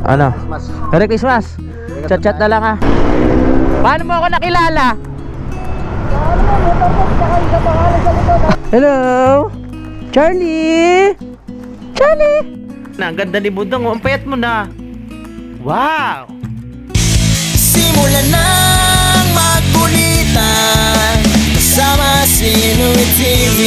Ano? Merry Christmas. Chat-chat na lang ha. Paano mo ako nakilala? Hello? Charlie? Charlie? Ang ganda ni Budang, ang payat mo na. Wow! Simulan nang magkulitan kasama si Inuit TV.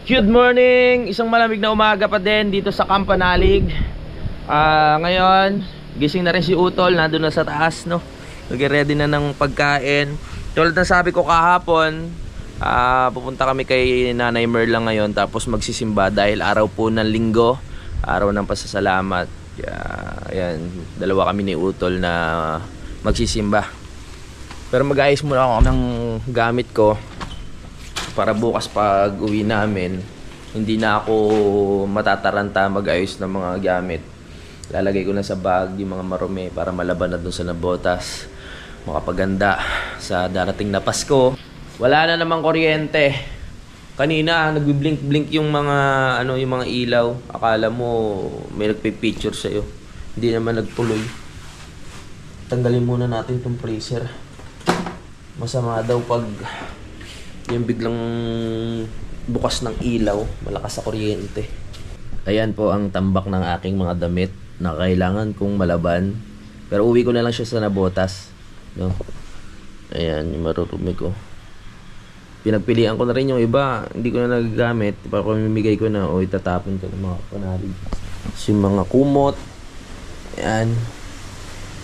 Good morning! Isang malamig na umaga pa din dito sa Campanalig. Ngayon, gising na rin si Utol, nandun na sa taas, no? Nag-ready na ng pagkain. Tulad na sabi ko kahapon, pupunta kami kay Nanay Merla ngayon, tapos magsisimba dahil araw po ng Linggo, araw ng pasasalamat. Ayan, dalawa kami ni Utol na magsisimba. Pero mag-ayos muna ako ng gamit ko para bukas pag uwi namin hindi na ako matataranta mag-ayos ng mga gamit. Lalagay ko na sa bag yung mga marumi para malaban na dun sa nabotas, makapaganda sa darating na Pasko. Wala na namang kuryente. Kanina nagbi-blink yung mga yung mga ilaw. Akala mo may nagpi-picture sa iyo. Hindi naman nagtuloy. Tanggalin muna natin tong freezer. Masama daw pag yung biglang bukas ng ilaw, malakas sa kuryente. Ayan po ang tambak ng aking mga damit na kailangan kong malaban. Pero uwi ko na lang siya sa nabotas, no? Ayan, yung marurumi ko. Pinagpilian ko na rin yung iba, hindi ko na nagagamit. Para kung mimigay ko na, o itatapon ko ng mga panalig. Yung mga kumot. Ayan.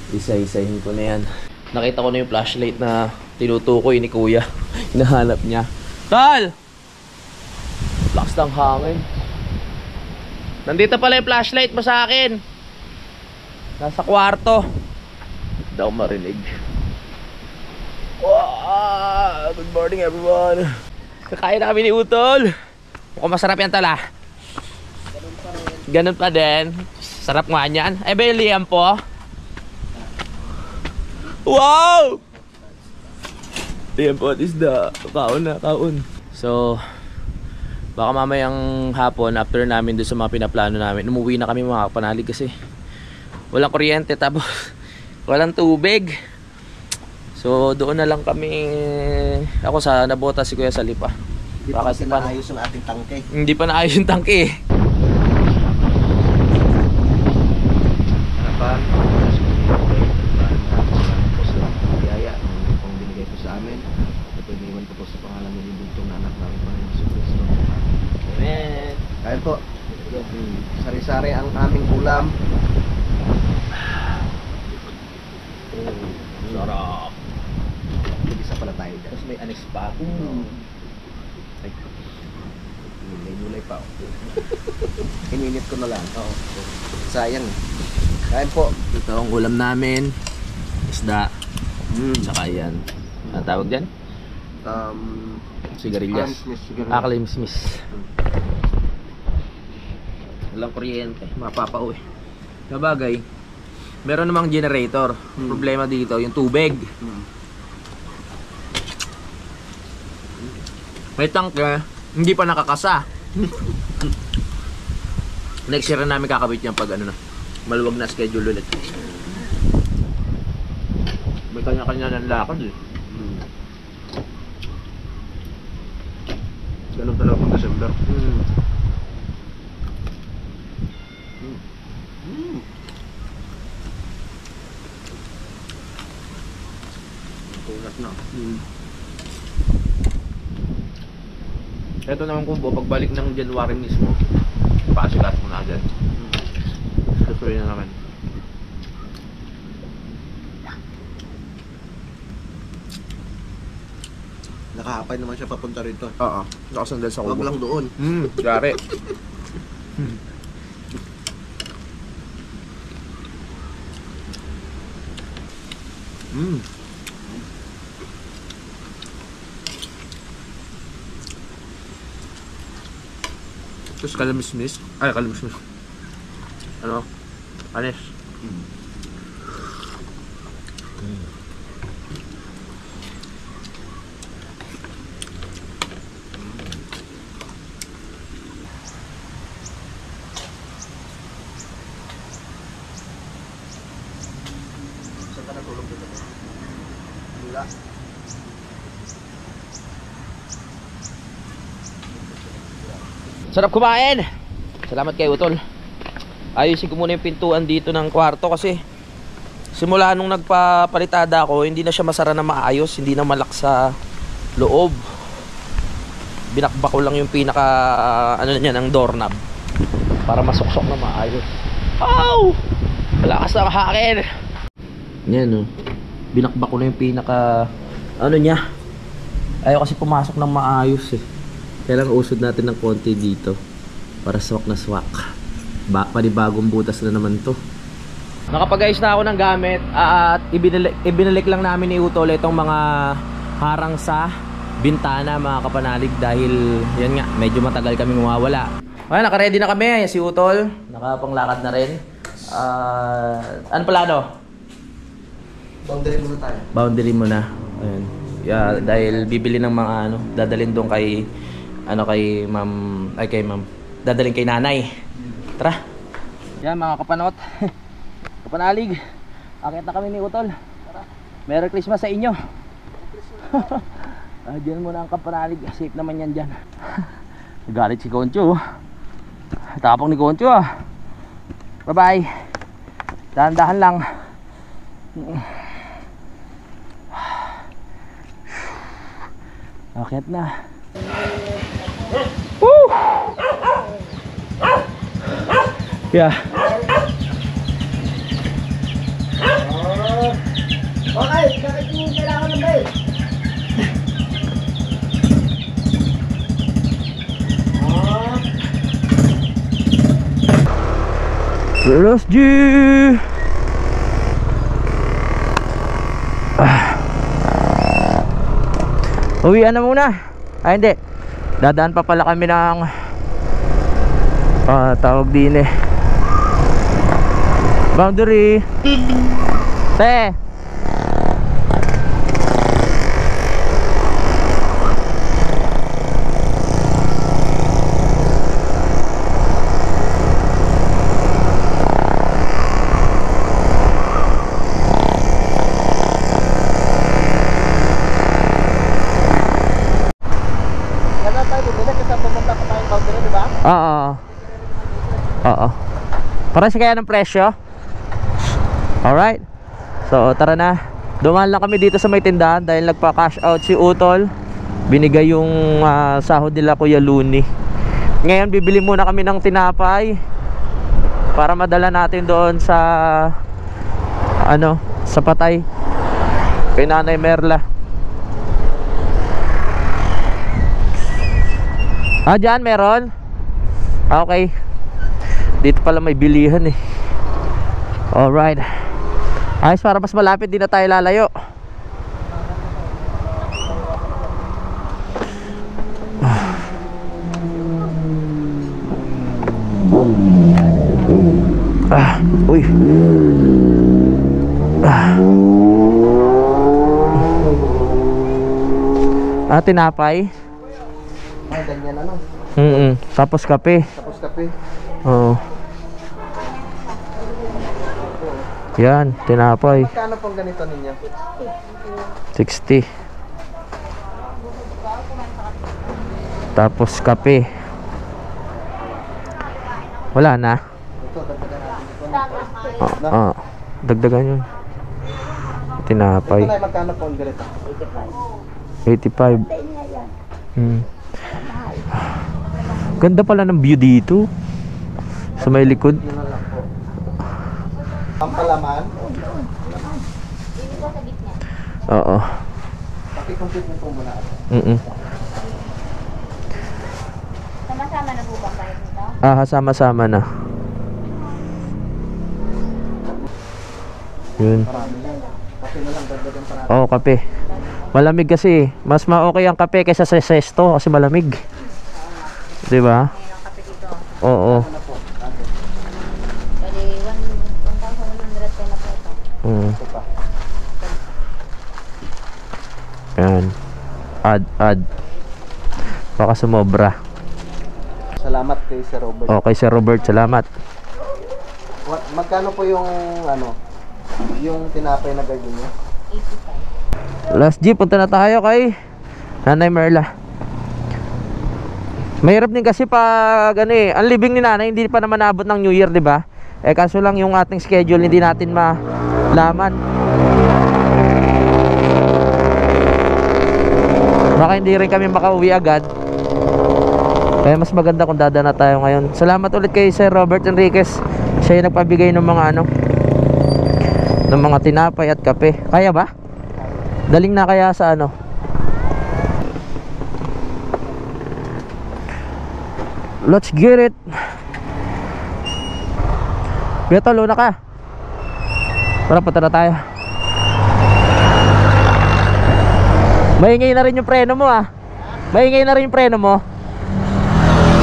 Isa-isahin ko na yan. Nakita ko na yung flashlight na tinutukoy ni Kuya. Hinahanap niya. Tal! Lakas ng hangin. Nandito pala yung flashlight mo sa akin. Nasa kwarto. Hindi ako marinig. Wow! Good morning everyone. Kakain na kami ni Utol. Mukhang masarap yan tala. Ganun pa din. Sarap nga yan. Eh ba yung liam po? Wow! Ayan po at isda. Kaon na, kaon. So, baka mamayang hapon after namin doon sa mga pinaplano namin, umuwi na kami mga Kapanalig kasi walang kuryente tapos walang tubig. So, doon na lang kami. Ako sa nabota si Kuya Salipa. Hindi pa kasi naayos yung ating tangke. Hindi pa naayos yung tangke. Harapan. Kaya po, sari-sari ang aming ulam. Sarap. Mag-isa pala tayo dyan. Tapos may anis pa. Ay, may gulay pa. Ininit ko na lang. Oo. Sayang. Kaya po. Ito ang ulam namin. Isda. Saka yan. Ang tawag dyan? Sigarilyas. Mismis. Walang kuryente, mapapauwi. Sabagay, meron namang generator. Problema dito, yung tubig. May tangke, hindi pa nakakasa. Next year na namin kakabit yan pag maluwag na schedule ulit. May kanya-kanya ng lakad eh. Ganun talaga pag December. Tulat na. Ito naman kung pagbalik ng January mismo, pasikat mo na agad. Tuloy na naman. Nakahapay naman siya papunta rito. Oo, nakasandal sa Huwag kubo. lang doon. Gari. Tapos kalamismis. Ay, kalamismis. Ano? Anis. Saan ka natulog dito? Wala. Sarap kumain. Salamat kay Utol. Ayusin ko muna yung pintuan dito ng kwarto kasi simula nung nagpapalitada ako, hindi na siya masara na maayos, hindi na malak sa loob. Binakbak ko lang yung pinaka ano niya ng doorknob para masuksok na maayos. Oh! Malakas na kahakin. Yan oh. Binakbak ko na yung pinaka ano niya. Ayaw kasi pumasok ng maayos eh. Kailangan usod natin ng konti dito para swak na swak. Panibagong butas na naman to. Nakapag-ayos na ako ng gamit at ibinalik lang namin ni Utol itong mga harang sa bintana mga kapanalig dahil yan nga medyo matagal kami mawawala. Okay, naka-ready na kami. Si Utol nakapanglakad na rin. Ano plano? Boundary muna tayo. Boundary mo na. Ayun. Yeah, dahil bibili ng mga ano, dadalhin doon kay ano kay ma'am, ay kay ma'am. Dadalhin kay nanay. Tara. Yan mga kapanot. Kapanalig. Akit na kami ni Utol. Tara. Merry Christmas sa inyo. Diyan muna ang kapanalig. Safe naman yan dyan. Nagalit si Concho. Tapang ni Concho ah. Bye bye. Dahan-dahan lang. Akit na. Woo! Yeah. Okay, bakit yung kailangan ng bell? Let's G. Uwian na muna. Ay hindi. Dadaan pa pala kami ng tawag din eh. Boundary. Te. Oo. Para siya kaya ng presyo. Alright. So tara na. Dumaan lang kami dito sa may tindahan dahil nagpa-cash out si Utol. Binigay yung sahod nila Kuya Luni. Ngayon bibili muna kami ng tinapay para madala natin doon sa ano, sa Patay kay Nanay Merla. Diyan meron? Okay. Dito pala may bilihan eh. Alright. Ayos, para mas malapit din na tayo lalayo. Uy. Tinapay. Ay, ganyan ano. Tapos kape. Tapos kape. Oo. Yan, tinapay. Magkano pong ganito ninyo? 60. Tapos kape. Wala na. Ito, dagdagan natin ito. Dagdagan yun. Tinapay. Ito na, magkano pong ganito? 85. Ganda pala ng view dito. Sa may likod. Yun na lang po. Pampalaman? Oo. I-complete mo po muna ako. Sama-sama na po ba kayo nito? Sama-sama na. Yun. Marami lang. Kasi na lang, dagdagan pa natin. Oo, kape. Malamig kasi. Mas ma-okay ang kape kaysa sa sesto kasi malamig. Diba? Ngayon ang kape dito. Oo. Ano po? Ate? Bali, 1,100 kayo na po ito. Ito pa. Yan. Add. Baka sumobra. Salamat kay Sir Robert. Okay, Sir Robert, salamat. Magkano po yung ano? Yung tinapay na ganyan niya? 85. Last G, punta na tayo kay Nanay Merla. Mahirap din kasi pag ano ang libing ni Nanay hindi pa naman abot ng New Year, 'di ba? Kaso lang yung ating schedule hindi natin malaman. Baka hindi rin kami makauwi agad. Kaya mas maganda kung dadaan na tayo ngayon. Salamat ulit kay Sir Robert Enriquez. Siya yung nagpabigay ng mga ng mga tinapay at kape. Kaya ba? Daling na kaya sa Let's get it. Beto, luna ka. Tara, punta na tayo. Maingay na rin yung preno mo Maingay na rin yung preno mo.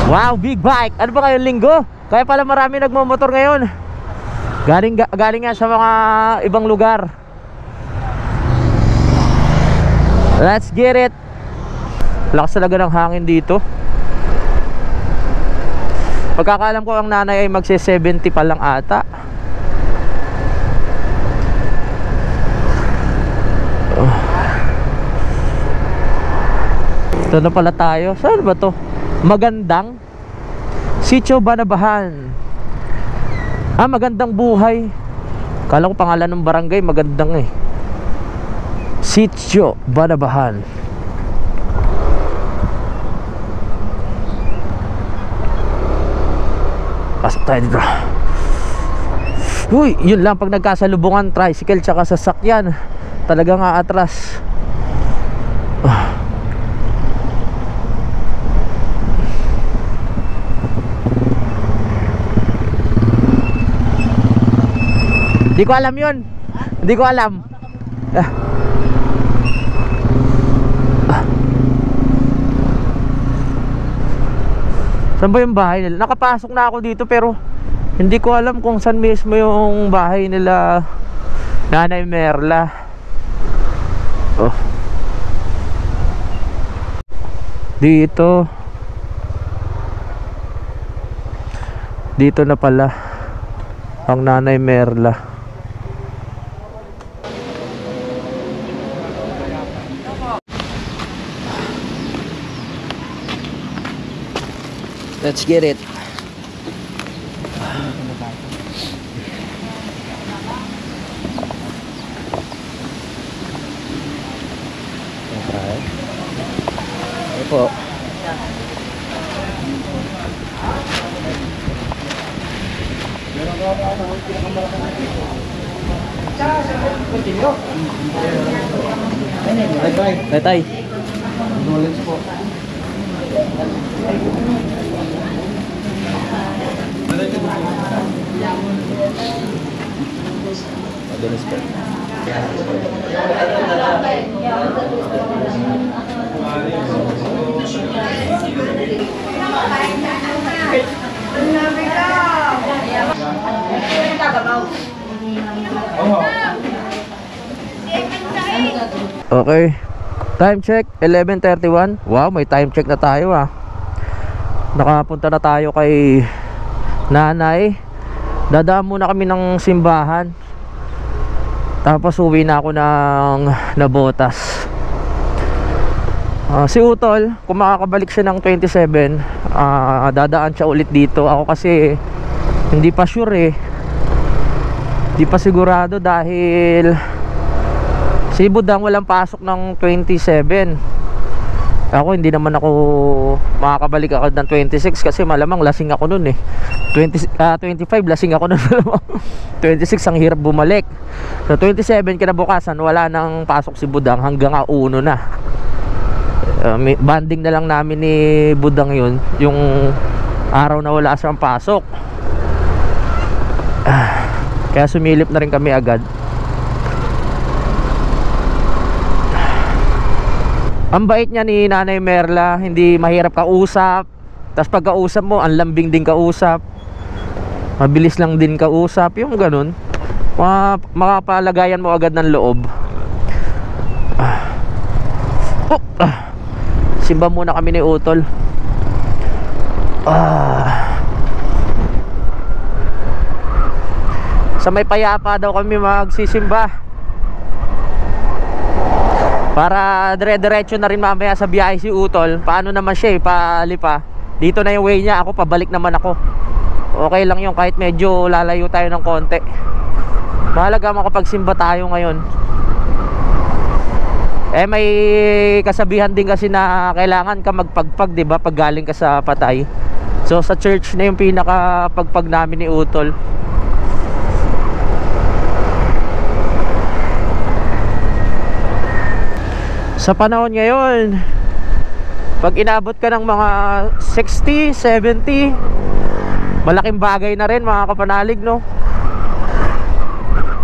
Wow, big bike. Ano ba kayong linggo? Kaya pala marami nagmomotor ngayon. Galing nga sa mga ibang lugar. Let's get it. Lakas talaga ng hangin dito. Pagkakalam ko ang nanay ay magse-70 pa lang ata. Ito na pala tayo. Saan ba to? Magandang Sitio Banabahan. Magandang buhay. Kala ko pangalan ng barangay. Magandang Sitio Banabahan. Pasok tayo dito. Uy, yun lang pag nagkasalubungan tricycle tsaka sasakyan, talagang aatras. Hindi ko alam yun. Hindi ko alam. Saan ba yung bahay nila? Nakapasok na ako dito pero hindi ko alam kung saan mismo yung bahay nila Nanay Merla. Dito na pala ang Nanay Merla. Let's get it. Okay. Ito po. Tay. Knowledge po. Madalas po. Okay. Time check 11:31. Wow, may time check na tayo Nakapunta na tayo kay Nanay. Dadaan muna kami ng simbahan. Tapos uwi na ako ng Nabotas. Si Utol, kung makakabalik siya ng 27, dadaan siya ulit dito. Ako kasi hindi pa sure Hindi pa sigurado dahil si Budang walang pasok ng 27. Ako hindi naman ako makakabalik agad ng 26 kasi malamang lasing ako nun eh. 25 lasing ako nun. 26 ang hirap bumalik. So 27 kinabukasan wala nang pasok si Budang hanggang 1 na. Banding na lang namin ni Budang yun, yung araw na wala siyang pasok. Kaya sumilip na rin kami agad. Ang bait niya ni Nanay Merla, hindi mahirap kausap. Tapos pagkausap mo, ang lambing din kausap. Mabilis lang din kausap, yung ganun. Makapalagayan mo agad ng loob. Simba muna kami ni Utol. Sa may payapa daw kami magsisimba. Para dire-diretso na rin mamaya sa biyahe si Utol. Paano naman siya palipa. Dito na yung way niya, ako pabalik naman ako. Okay lang yung kahit medyo lalayo tayo ng konti. Mahalaga makapagsimba tayo ngayon. May kasabihan din kasi na kailangan ka magpagpag, di ba? Pag galing ka sa patay. So sa church na yung pinakapagpag namin ni Utol. Sa panahon ngayon, pag inabot ka ng mga 60, 70, malaking bagay na rin mga kapanalig, no?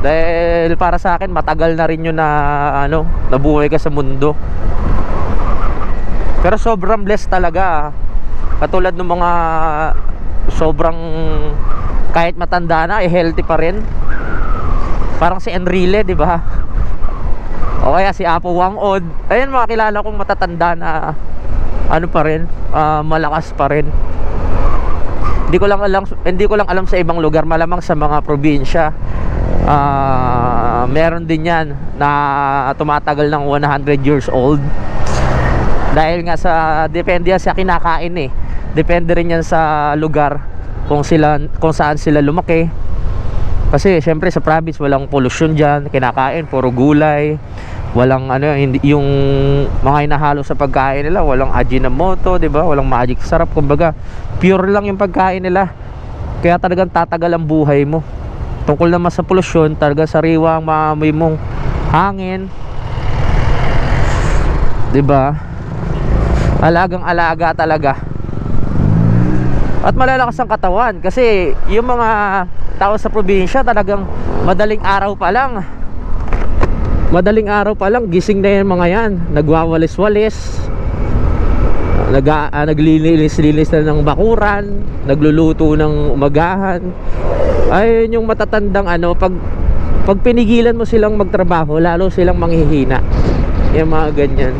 Dahil para sa akin matagal na rin yun na nabuhay ka sa mundo. Pero sobrang blessed talaga. Katulad ng mga sobrang kahit matanda na, healthy pa rin. Parang si Enrile, di ba? O kaya si Apo Wangod. Ayun, mga kilala kong matatanda na pa rin, malakas pa rin. Hindi ko lang alam sa ibang lugar, malamang sa mga probinsya. Meron din yan na tumatagal ng 100 years old. Dahil nga depende yan sa kinakain eh. Depende rin yan sa lugar kung saan sila lumaki. Kasi syempre sa province walang pollution dyan, kinakain puro gulay, walang hindi yung mga inahalo sa pagkain nila, walang Ajinomoto, di ba? Walang magic sarap, kumbaga pure lang yung pagkain nila. Kaya talagang tatagal ang buhay mo. Tungkol naman sa pollution, talagang sariwa ang maamoy mong hangin, di ba? Alagang-alaga talaga. At malalakas ang katawan kasi yung mga tao sa probinsya talagang madaling araw pa lang gising na yung mga yan, nagwawalis-walis, naglilinis-linis na ng bakuran, nagluluto ng umagahan. Ayun yung matatandang pag pinigilan mo silang magtrabaho, lalo silang manghihina. Yung mga ganyan.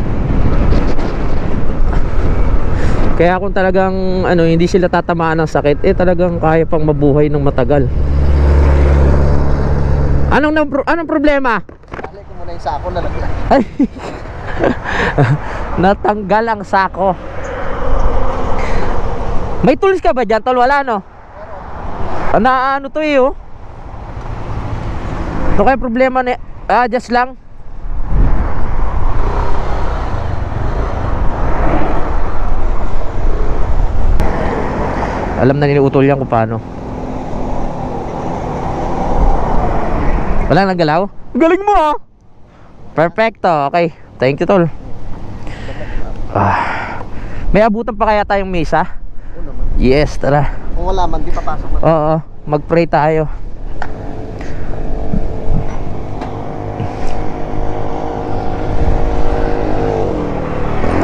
Kaya kung talagang hindi sila tatamaan ng sakit, talagang kaya pang mabuhay ng matagal. Anong problema? Balik ko muna yung sako na lang. Natanggal ang sako. May tools ka ba dyan, tol? Wala, no? To eh, oh. Ito kaya problema ni just lang. Alam na niutol yan kung paano. Wala naggalaw? Galing mo ah. Perfecto, okay. Thank you, tol. May abutan pa kaya tayong mesa? Yes, tara. Kung wala man, di papasok na. Oo, mag-pray tayo.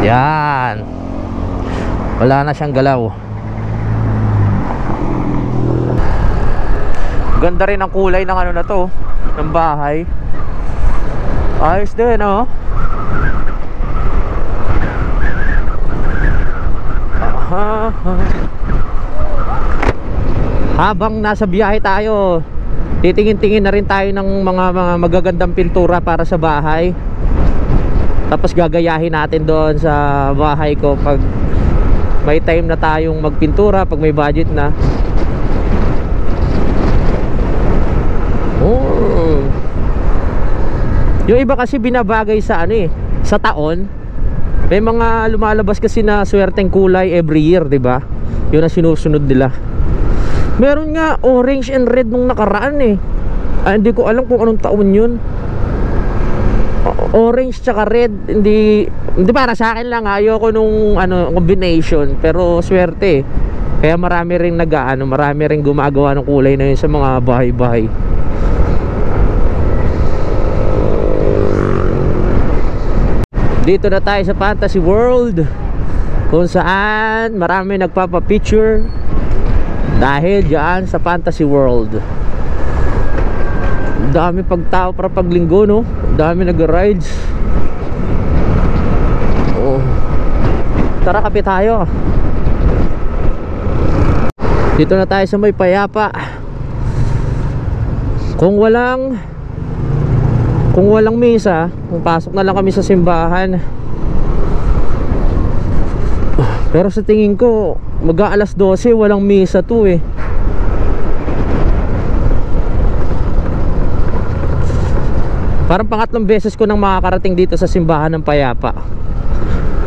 Yan. Wala na siyang galaw. Ganda rin ang kulay ng na to, ng bahay. Ayos din, oh. Habang nasa biyahe tayo, titingin-tingin na rin tayo ng mga magagandang pintura para sa bahay. Tapos gagayahin natin doon sa bahay ko pag may time na tayong magpintura, pag may budget na. Oh. Yung iba kasi binabagay sa sa taon. May mga lumalabas kasi na swerteng kulay every year, 'di ba? Yun ang sinusunod nila. Meron nga orange and red nung nakaraan eh. Hindi ko alam kung anong taon yun. Orange tsaka red, hindi para sa akin lang, ayoko nung combination, pero swerte eh. Kaya marami ring marami ring gumagawa ng kulay na yun sa mga bahay-bahay. Dito na tayo sa Fantasy World, kung saan marami nagpapapicture dahil dyan sa Fantasy World. Dami pagtao para paglinggo, no? Dami nag-rides. Oh. Tara, kape tayo. Dito na tayo sa may payapa. Kung walang misa, pasok na lang kami sa simbahan. Pero sa tingin ko mag-aalas 12, walang misa to eh. Parang pangatlong beses ko nang makakarating dito sa simbahan ng Payapa.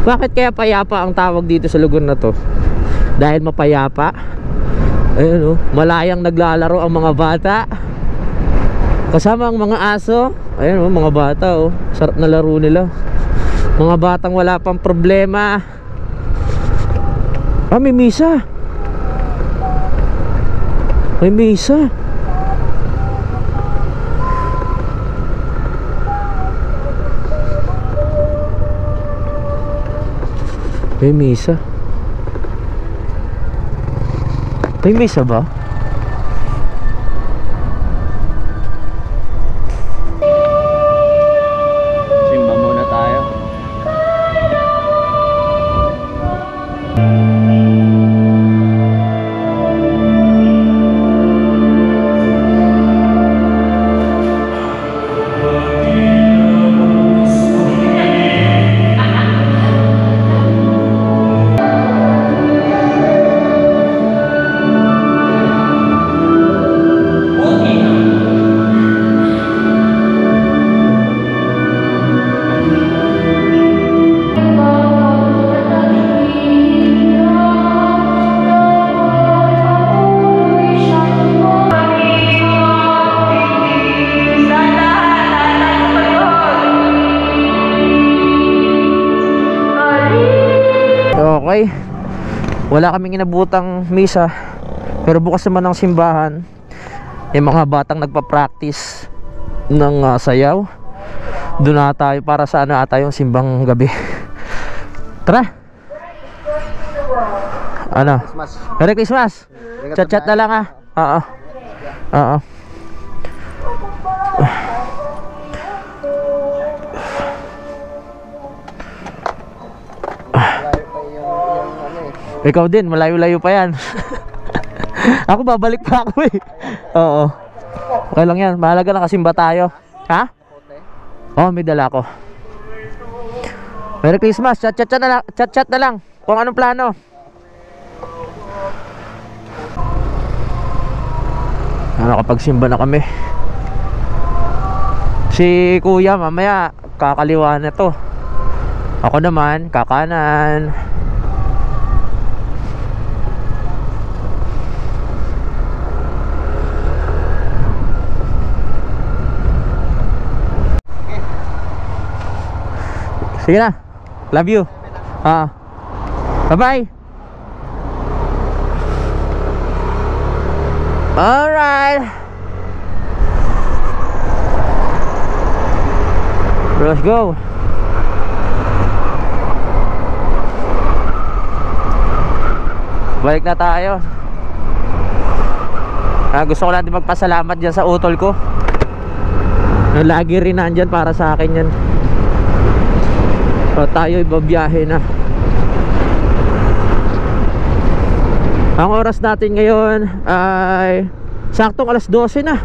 Bakit kaya Payapa ang tawag dito sa lugar na to? Dahil mapayapa. Ayun, malayang naglalaro ang mga bata kasama ang mga aso. Ayun, mga bata, sarap na laro nila. Mga batang wala pang problema. May misa. May misa. May misa. May misa ba? Simba muna tayo. Okay, wala kaming inabutang misa, pero bukas naman ang simbahan. Yung mga batang nagpa-practice ng sayaw. Doon na tayo para sa ata yung simbang gabi. Tara. Merry Christmas. Chat-chat na lang ha. Oo. Ikaw din, malayo-layo pa yan. Ako babalik pa ako eh. Oo. Okay lang yan, mahalaga nakasimba tayo. Ha? Oo, may dala ko. Merry Christmas, chat-chat na lang. Kung anong plano. Nakapagsimba na kami. Si kuya mamaya kakaliwa na to. Ako naman kakanan. Sige na. Love you. Bye-bye. Alright. Let's go. Balik na tayo. Gusto ko lang din magpasalamat dyan sa utol ko. Lagi rin nandyan para sa akin yan. Tayo ibabiyahe na. Ang oras natin ngayon ay saktong alas 12 na.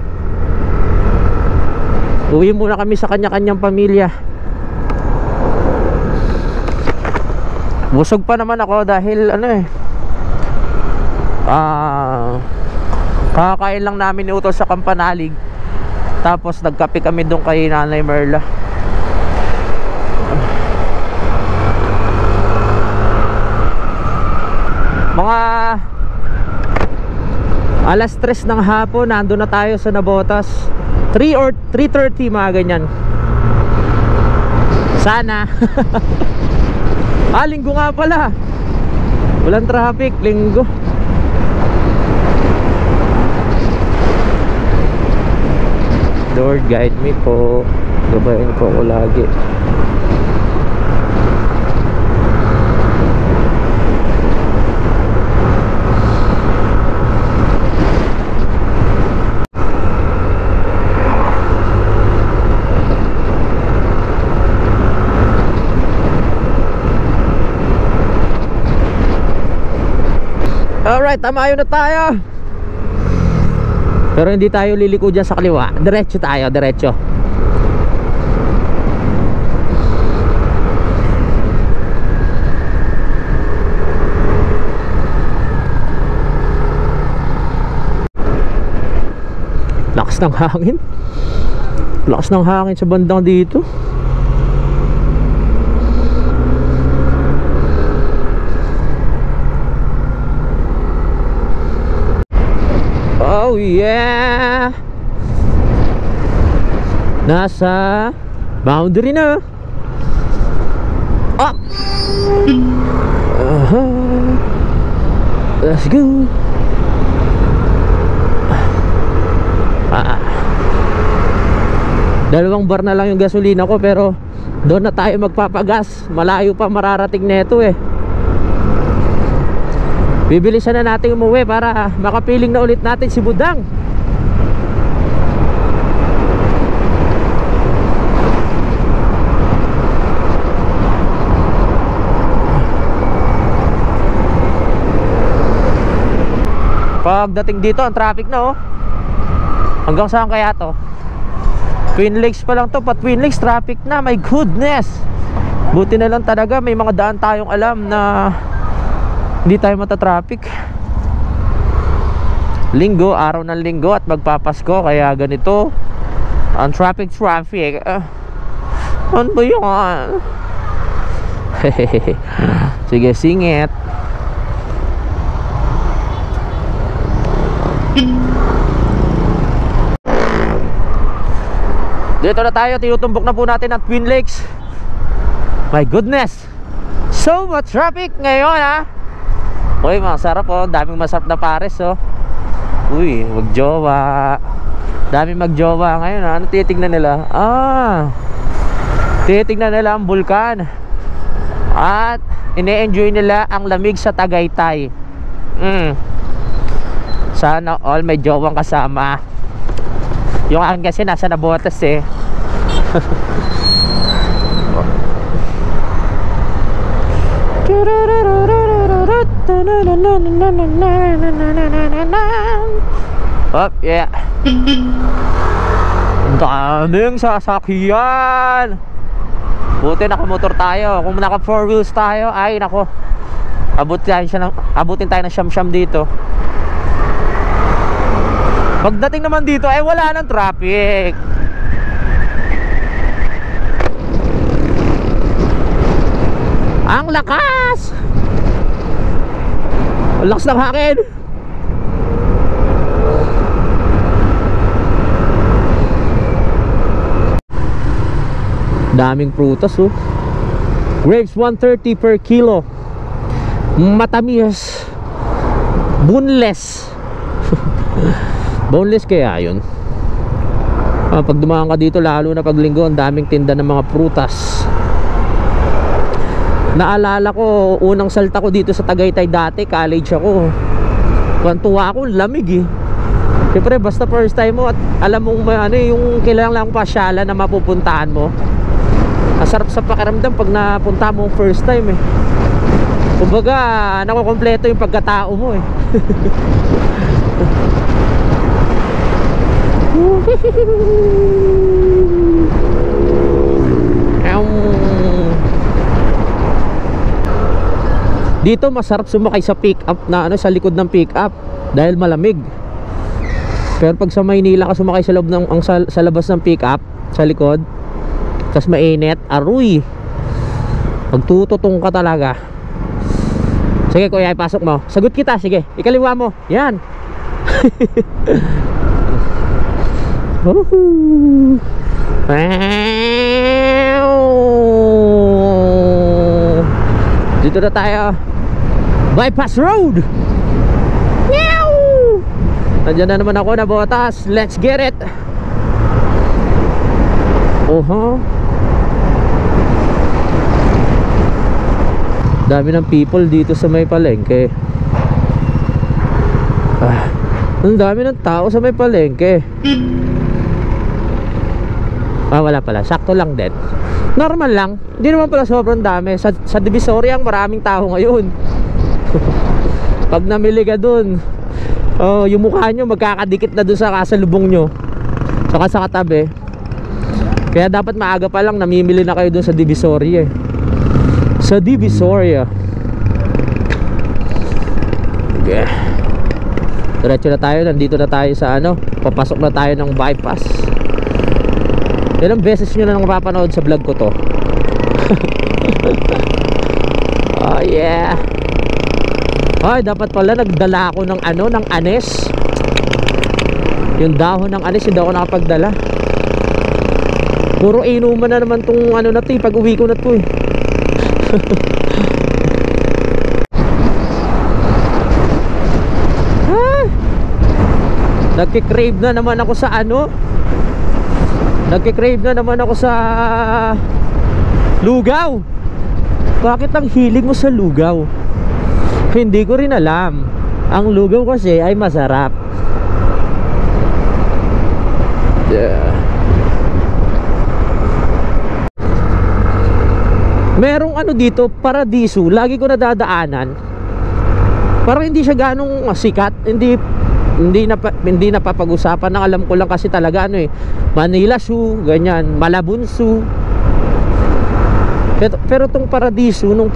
Uwi muna kami sa kanya-kanyang pamilya. Busog pa naman ako dahil kakain lang namin ni Utol sa Kampanalig. Tapos nagkape kami doon kay Nanay Merla. Alas 3 ng hapon, nandun na tayo sa Navotas. 3 or 3:30, mga ganyan. Sana. Linggo nga pala. Walang traffic, linggo. Lord, guide me po. Gabayan po ako lagi. Alright, tamayo na tayo. Pero hindi tayo liliko dyan sa kaliwa. Diretso tayo, diretso. Lakas ng hangin. Lakas ng hangin sa bandang dito. Oh yeah. Nasa boundary na. Up. Let's go. Dalawang bar na lang yung gasolina ko, pero doon na tayo magpapagas. Malayo pa mararating neto eh. Bibilisan na natin umuwi para makapiling na ulit natin si Budang. Pagdating dito, ang traffic na oh. Hanggang saan kaya to? Twin Lakes pa lang to, pa Twin Lakes traffic na, my goodness. Buti na lang talaga may mga daan tayong alam na hindi tayo matatraffic. Linggo, araw ng linggo at magpapasko, kaya ganito ang traffic. Ano ba yun? Sige, singit. Dito na tayo, tinutumbok na po natin ang Twin Lakes. My goodness, so much traffic ngayon ha. Uy, masarap oh, daming masarap na pares oh. Uy, magjowa. Daming magjowa ngayon ha. Ano titignan nila? Titignan nila ang bulkan. At ine-enjoy nila ang lamig sa Tagaytay. Sana all may jowang kasama. Yung akin kasi nasa Navotas eh. Oh, yeah. Daming sasakyan. Buti nakamotor tayo. Kung naka 4 wheels tayo, ay nako, abutin tayo ng siyam-siyam dito. Pagdating naman dito ay wala nang traffic. Ang lakas! Ang lakas ng hangin. Daming prutas oh. Grapes 130 per kilo. Matamis. Boneless. Boneless kaya yun. Pag dumaan ka dito, lalo na pag linggo, ang daming tinda ng mga prutas. Naalala ko, unang salta ko dito sa Tagaytay dati, college ako. Tuwa ako, lamig eh. Siyempre, basta first time mo at alam mong ano, yung kailangan lang pasyalan na mapupuntahan mo. Masarap sa pakiramdam pag napunta mo first time eh. Kumbaga, nakukompleto yung pagkatao mo eh. Dito masarap sumakay sa pick up na ano, sa likod ng pick up dahil malamig. Pero pag sa Maynila ka sumakay sa loob ng sa labas ng pick up sa likod, tas mainit, aruy. Magtututong ka talaga. Sige kuya, ipasok mo. Sagot kita, sige. Ikaliwa mo. Yan. Woohoo! Dito na tayo. Bypass road. Nandiyan na naman ako na botas. Let's get it. Dami ng people dito sa may palengke. Ang dami ng tao sa may palengke. Wala pala, sakto lang din. Normal lang, hindi naman pala sobrang dami. Sa Divisoria maraming tao ngayon. Pag namili ka dun, yung mukha nyo magkakadikit na dun sa kasalubong nyo, saka sa katabi. Kaya dapat maaga pa lang namimili na kayo dun sa Divisoria Sa Divisoria. Okay. Diretso na tayo, nandito na tayo sa papasok na tayo ng bypass. Ilang beses nyo na nang mapapanood sa vlog ko to. Oh yeah. Ay, dapat pala nagdala ako ng ng anis. Yung dahon ng anis hindi ako nakapagdala. Puro inuman na naman tong na to pag uwi ko na to Nagki-crave na naman ako sa Nagki-crave na naman ako sa lugaw. Bakit ang hilig mo sa lugaw? Hindi ko rin alam. Ang lugaw kasi ay masarap. Merong dito, Paradiso. Lagi ko nadadaanan. Parang hindi siya ganong sikat. Hindi napapag-usapan. Ang alam ko lang kasi talaga Manila Zoo, ganyan, Malabon Zoo. Pero tong Paradiso nung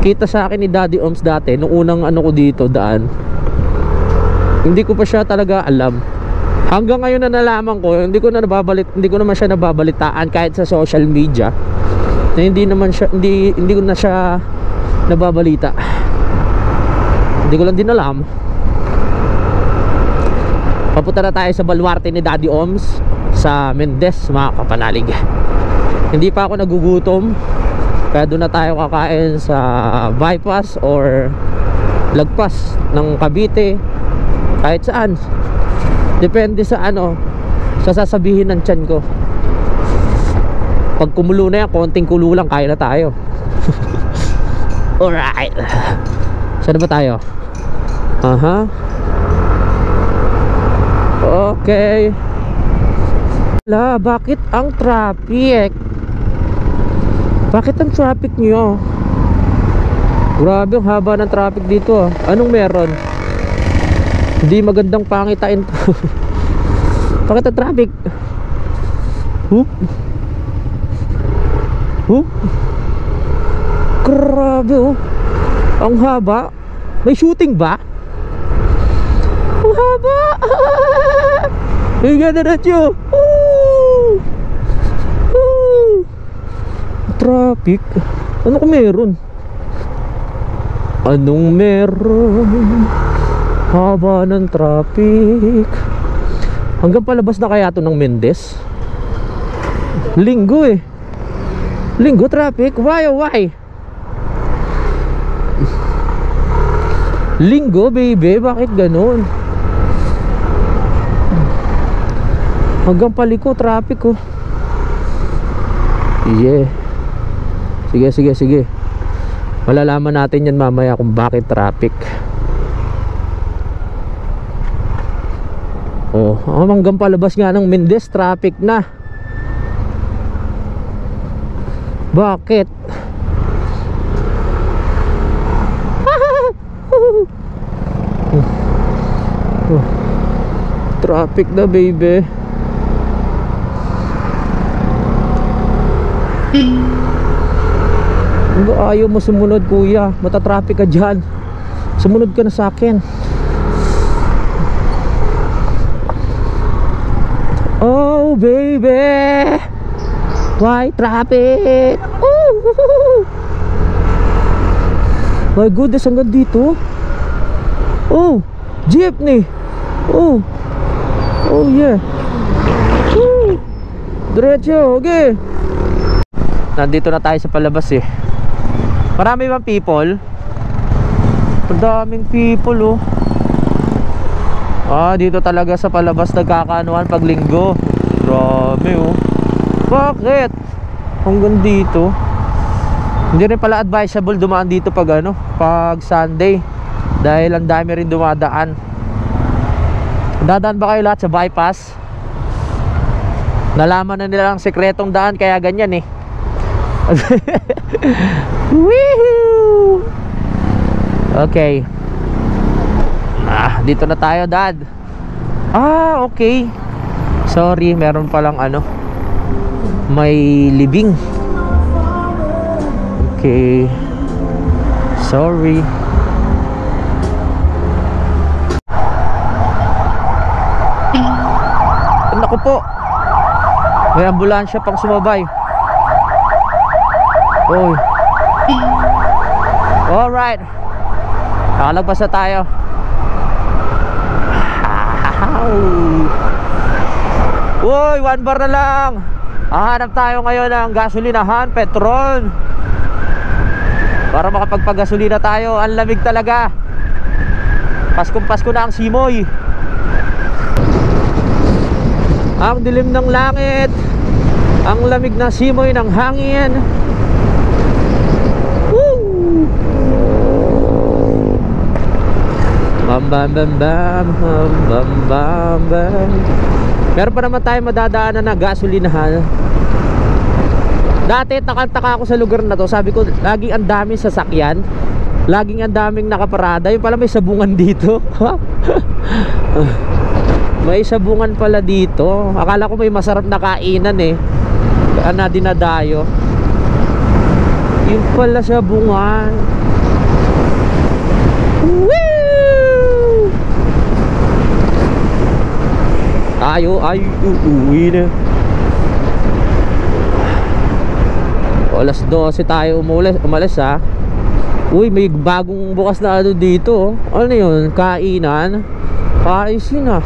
kita sa akin ni Daddy Oms dati, nung unang ko dito daan, hindi ko pa siya talaga alam. Hanggang ngayon na nalaman ko, hindi ko naman siya nababalitaan kahit sa social media. Na hindi ko na siya nababalita. Hindi ko lang din alam. Papunta na tayo sa baluarte ni Daddy Oms sa Mendez, mga kapanalig. Hindi pa ako nagugutom, kaya doon na tayo kakain sa bypass or lagpas ng Cavite, kahit saan. Depende sa sa sasabihin ng tiyan ko. Pag kumulo na yan, konting kulo lang, kaya na tayo. Alright. Saan ba tayo? Okay. Bakit ang traffic? Bakit ang traffic nyo? Grabe ang haba ng traffic dito Anong meron? Hindi magandang pangitain to. Bakit ang traffic? Grabe ang haba. May shooting ba? Ang haba. Ang ganda na siya. Traffic. Ano kung meron? Anong meron? Haba ng traffic. Hanggang palabas na kaya to ng Mendez? Linggo Linggo traffic. Why? Linggo baby. Bakit ganun? Hanggang paliko traffic Yeah. Sige. Malalaman natin yan mamaya kung bakit traffic. Hanggang palabas nga ng Mendez traffic na. Bakit? Traffic na baby. Ayaw mo sumunod kuya, matatraffic ka dyan. Sumunod ka na sa akin. Oh baby, why traffic? My goodness, hanggang dito. Jeepney. Oh. Oh yeah. Woo. Diretso, okay. Nandito na tayo sa palabas eh. Marami bang people? Madaming people oh. Ah, dito talaga sa palabas nagkakaanuhan pag linggo. Grabe oh. Bakit? Hanggang dito. Hindi rin pala advisable dumaan dito pag ano, pag Sunday. Dahil ang dami rin dumadaan. Dadaan ba kayo lahat sa bypass? Nalaman na nila ang sekretong daan kaya ganyan eh. Woohoo! Okay. Dito na tayo, Dad. Okay. Sorry, meron palang ano, may libing. Okay. Sorry. Naku po. May ambulansya pang sumabay. Oy. Alright. Nakalagpas na tayo. Uy, 1 bar na lang. Hahanap tayo ngayon ng gasolinahan, petrol, para makapagpagasolina tayo. Ang lamig talaga. Paskong Pasko na ang simoy. Ang dilim ng langit. Ang lamig na simoy ng hangin. Woo! Bam bam bam bam bam bam bam bam. Meron pa naman tayo madadaanan na gasolinahan. Dati nakataka ako sa lugar na to. Sabi ko, laging ang daming sasakyan, laging ang daming nakaparada. Yung pala may sabungan dito. May sabungan pala dito. Akala ko may masarap na kainan eh, kaya na dinadayo. Yung pala sabungan. Woo! Tayo ay uuwi na. Alas 12 tayo umalis ha. Uy, may bagong bukas na ano dito. Ano yun? Kainan. Paisin ha.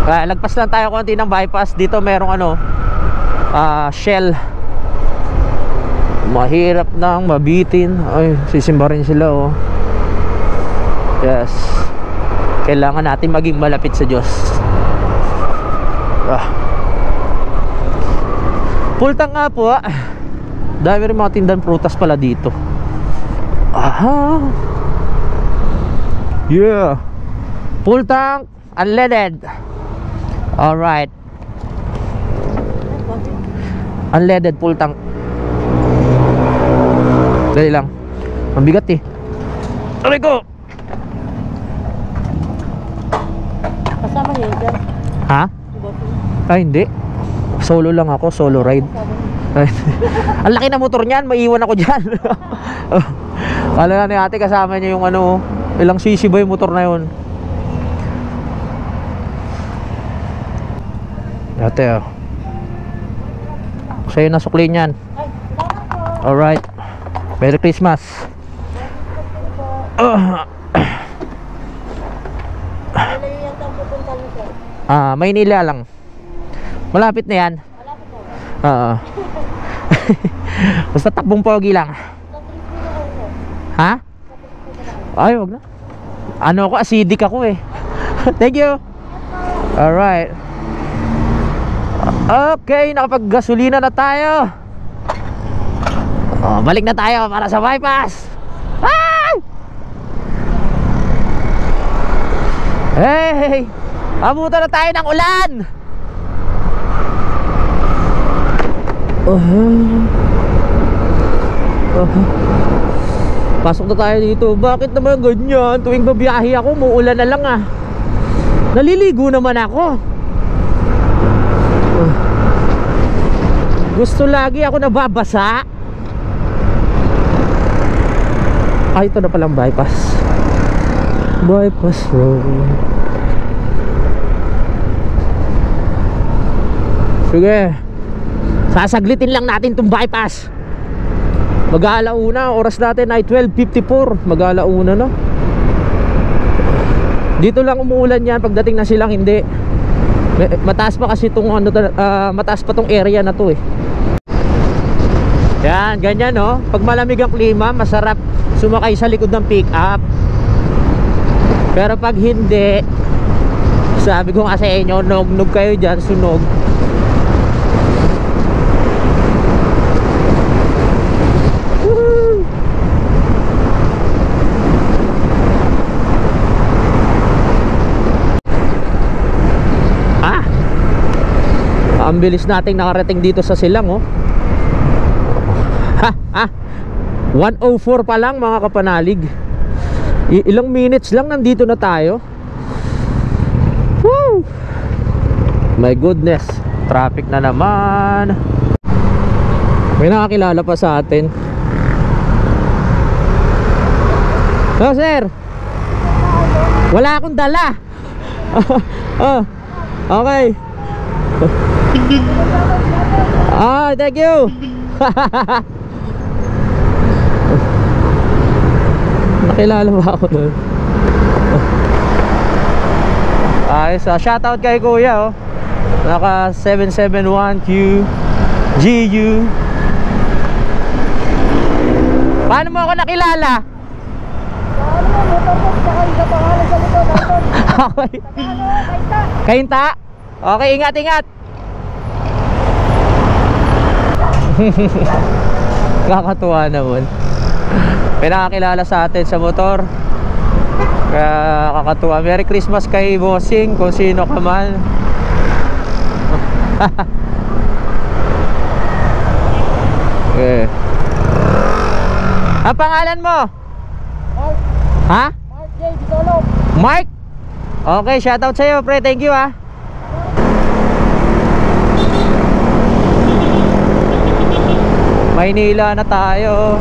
Kaya lagpas lang tayo konti ng bypass. Dito merong ano, Shell. Mahirap nang mabitin. Ay, sisimba rin sila oh. Yes. Kailangan natin maging malapit sa Diyos. Pultang nga po. Dami rin mga tindahan prutas pala dito. Aha. Yeah. Pultang unleaded. Alright. Unleaded pultang. Dali lang. Mabigat eh. Aray ko. Kasama niyo dyan? Ha? Ay hindi. Solo lang ako, solo ride. Ang laki na motor niyan, maiwan ako dyan. Kala na ni ate kasama niya yung ano, ilang cc ba yung motor na yun. Ate oh, sa'yo na sukli niyan. Alright, Merry Christmas. Maynila lang. Malapit na yan. Basta takbong pogi lang. Ha? Ay, wag na. Ano ako, acidic ako eh. Thank you. Alright. Okay, nakapag-gasolina na tayo. Balik na tayo para sa bypass. Hey! Abutan na tayo ng ulan. Pasok na tayo dito. Bakit naman ganyan? Tuwing babiyahe ako, muulan na lang ah. Naliligo naman ako. Gusto lagi ako nababasa. Ito na palang bypass. Bypass road. Sige, sasaglitin lang natin itong bypass. Mag-aalauna, oras natin ay 12:54. Mag-aalauna na. Dito lang umuulan yan, pagdating na silang hindi. Mataas pa kasi itong ano, mataas pa tong area na to eh. Yan, ganyan no. Pag malamig ang klima, masarap sumakay sa likod ng pick up. Pero pag hindi, sabi ko nga sa inyo, nog kayo dyan, sunog. Ang bilis nating nakarating dito sa silang oh. 104 pa lang mga kapanalig. Ilang minutes lang nandito na tayo. Woo! My goodness, traffic na naman. May nakakilala pa sa atin. Oh sir, wala akong dala. Oh, okay. Thank you. Nakilala ba ako nun? Ayos, shoutout kay kuya oh. Naka 771Q GU. Paano mo ako nakilala? Okay. Kainta? Okay, ingat. Kakatuwa naman. May nakakilala sa atin sa motor. Kaya kakatuwa. Merry Christmas kay Bossing, kung sino ka man. Okay. Ang pangalan mo? Mark. Ha? Mark J. Bisolo. Mark? Okay, shoutout sa'yo pre, thank you ha. Maynila na tayo.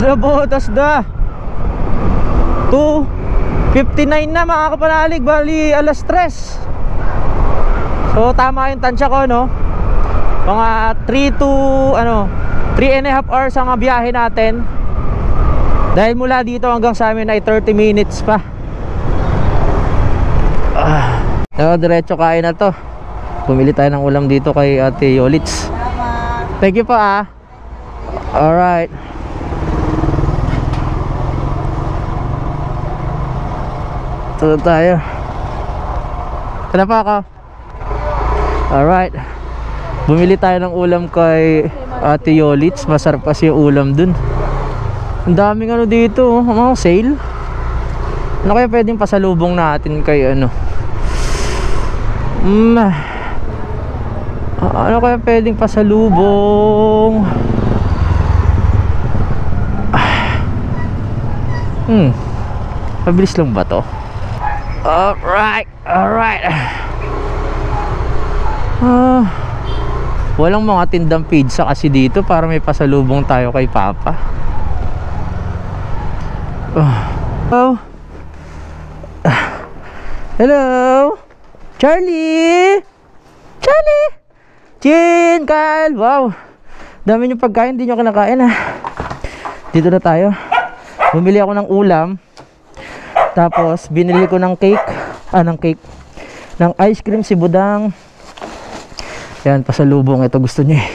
Nabotas na 2:59 na mga kapanalig. Bali alas 3. So tama yung tansya ko no. Mga 3.5 hours ang biyahe natin. Dahil mula dito hanggang sa amin ay 30 minutes pa. So diretso kain na to. Pumili tayo ng ulam dito kay Ate Yolits. Thank you po ah. Alright. Ito tayo. Kaya pa ako. Alright. Bumili tayo ng ulam kay Ate Yolits. Masarap kasi yung ulam dun. Ang daming ano dito, mga sale. Ano kaya pwedeng pasalubong natin kay ano? Ano kaya pwedeng pasalubong? Pabilis lang ba to? Alright. Walang mga tindang pizza kasi dito para may pasalubong tayo kay Papa. Hello Charlie. Chin, Kyle. Wow, dami nyo pagkain, hindi nyo kinakain ah. Dito na tayo. Bumili ako ng ulam. Tapos binili ko ng cake. Ng ice cream si Budang. Yan, pasalubong. Ito gusto niya eh.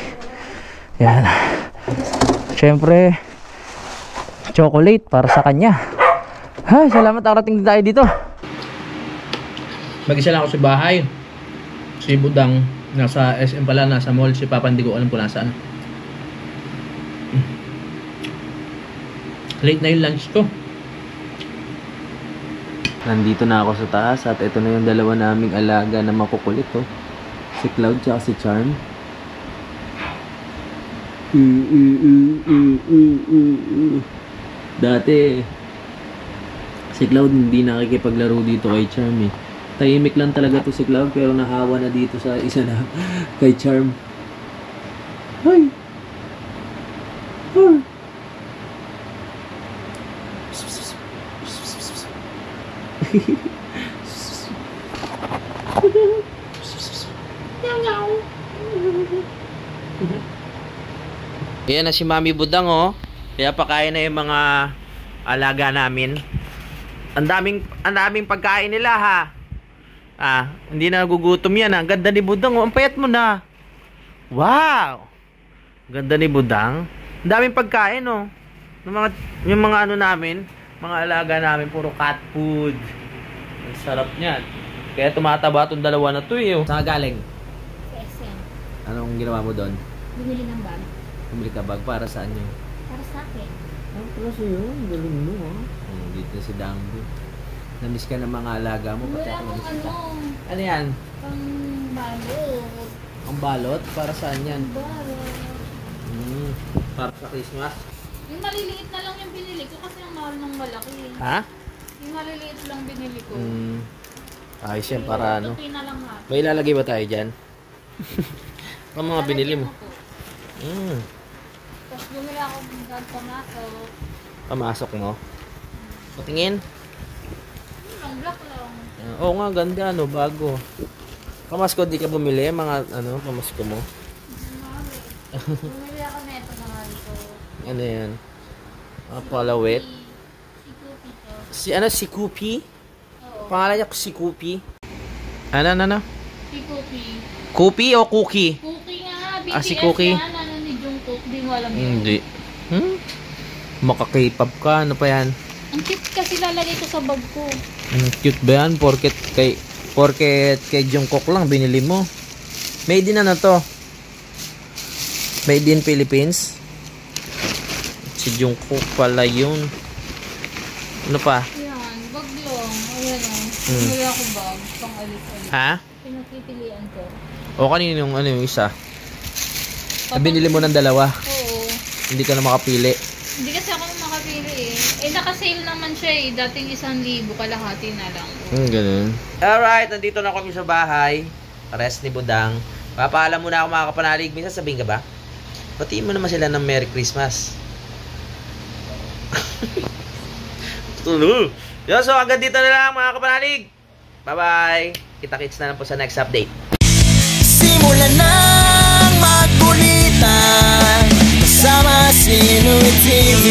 Yan. Siyempre chocolate para sa kanya. Ay, salamat, nakarating din tayo dito. Mag-isa lang ako sa bahay. Si Budang nasa SM pala, nasa mall. Si Papa hindi ko alam kung nasaan. Late na yung lunch ko. Nandito na ako sa taas at ito na yung dalawa naming alaga na makukulit oh. Si Cloud tsaka si Charm. Dati si Cloud hindi nakikipaglaro dito kay Charm eh. Tahimik lang talaga to si Cloud pero nahawa na dito sa isa na kay Charm. Ay! Ayan na si Mami Budang, oh. Kaya pakain na yung mga alaga namin. Ang daming pagkain nila, ha. Hindi na nagugutom yan, ha. Ang ganda ni Budang, oh. Ang payat mo na. Wow! Ganda ni Budang. Ang daming pagkain, oh. Yung mga ano namin, mga alaga namin, puro cat food. Ang sarap niyan. Kaya tumataba itong dalawa na to, eh. Saan ka galing? Sa SM. Anong ginawa mo doon? Bumili ng bag. Bumili ka bag para saan yun? Para sa akin. Para sa'yo. Galing mo, ha. Dito si Dambo. Namiss ka ng mga alaga mo. Pati Wala ako akong namiss ka. ano, Ano yan? pang balot. Ang balot? Para saan yan? Balot. Para sa Christmas? Yung maliliit na lang yung binili ko kasi ang mahal ng malaki. Ha? Yung maliliit lang binili ko. Ayos yan, para ano. Tupi na lang ha. May ilalagay ba tayo dyan? Ang mga binili mo. Tapos bumili ako ng pumasok. Pamasok mo? Patingin? Ang black lang. Oo nga, ganda, ano, bago. Pamasko, di ka bumili? Mga, ano, pamasko mo? Bumili ako na ito na ko. Ano yan? Palawit? Si Kupi to. Si Kupi? Oo. Pangalan niya si Kupi? Ano? Si Kupi. Kupi o Cookie? Cookie nga. BTS Si Cookie? yan. Ano ni Jungkook. Di mo alam yun. Hindi. Maka-K-pop ka, ano pa yan? Ang cute kasi lalagay ko sa bag ko. Cute ba yan? Porket kay Jungkook lang binili mo. Made in ano to? Made in Philippines? Si Jungkook pala yun. Ano pa? Yan. Bag lang. Ayan o. Bumili ako bag. Pang alis-alis. Ha? Pinagpipilian ko. O kanino yung ano yung isa? Binili mo ng dalawa. Oo. Hindi ka na makapili. Hindi kasi ako makapili eh. Naka-sale naman siya eh. Dating 1,000, kalahati na lang. Ganun. Alright, nandito na kami sa bahay. Rest ni Budang. Papaalam muna ako mga kapanalig. Minsan sabihin ka ba? Batiin mo naman sila ng Merry Christmas. Tulo. Yo, so hanggang dito na lang mga kapanalig. Bye-bye. Kita-kits na lang po sa next update. Simulan ng magkulitan kasama si Nuit TV.